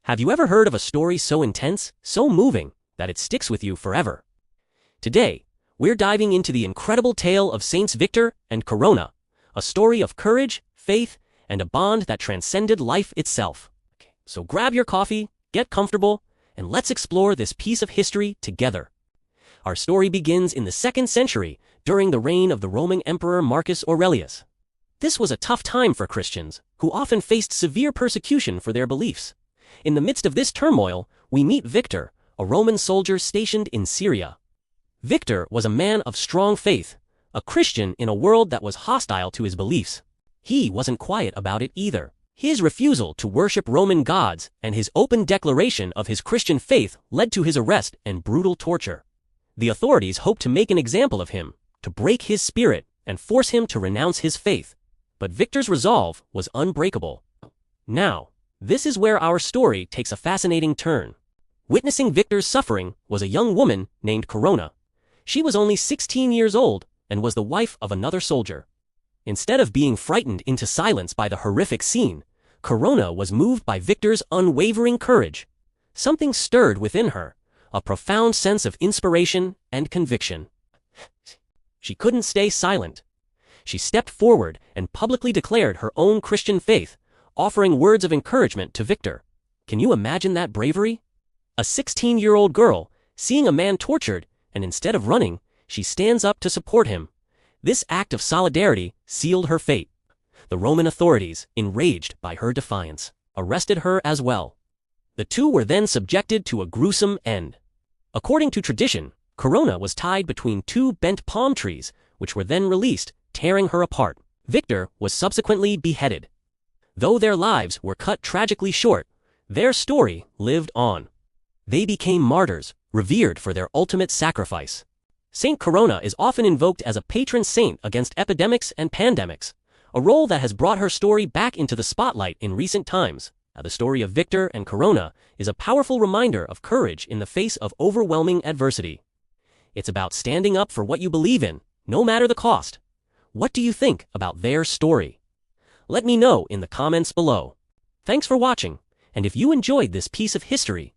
Have you ever heard of a story so intense, so moving, that it sticks with you forever? Today, we're diving into the incredible tale of Saints Victor and Corona, a story of courage, faith, and a bond that transcended life itself. So grab your coffee, get comfortable, and let's explore this piece of history together. Our story begins in the 2nd century, during the reign of the Roman Emperor Marcus Aurelius. This was a tough time for Christians, who often faced severe persecution for their beliefs. In the midst of this turmoil, we meet Victor, a Roman soldier stationed in Syria. Victor was a man of strong faith, a Christian in a world that was hostile to his beliefs. He wasn't quiet about it either. His refusal to worship Roman gods and his open declaration of his Christian faith led to his arrest and brutal torture. The authorities hoped to make an example of him, to break his spirit and force him to renounce his faith. But Victor's resolve was unbreakable. Now, this is where our story takes a fascinating turn. Witnessing Victor's suffering was a young woman named Corona. She was only 16 years old and was the wife of another soldier. Instead of being frightened into silence by the horrific scene, Corona was moved by Victor's unwavering courage. Something stirred within her, a profound sense of inspiration and conviction. She couldn't stay silent. She stepped forward and publicly declared her own Christian faith, offering words of encouragement to Victor. Can you imagine that bravery? A 16-year-old girl, seeing a man tortured, and instead of running, she stands up to support him. This act of solidarity sealed her fate. The Roman authorities, enraged by her defiance, arrested her as well. The two were then subjected to a gruesome end. According to tradition, Corona was tied between two bent palm trees, which were then released, tearing her apart. Victor was subsequently beheaded. Though their lives were cut tragically short, their story lived on. They became martyrs, revered for their ultimate sacrifice. Saint Corona is often invoked as a patron saint against epidemics and pandemics, a role that has brought her story back into the spotlight in recent times. The story of Victor and Corona is a powerful reminder of courage in the face of overwhelming adversity. It's about standing up for what you believe in, no matter the cost. What do you think about their story? Let me know in the comments below. Thanks for watching, and if you enjoyed this piece of history,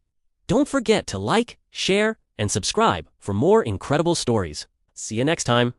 don't forget to like, share, and subscribe for more incredible stories. See you next time.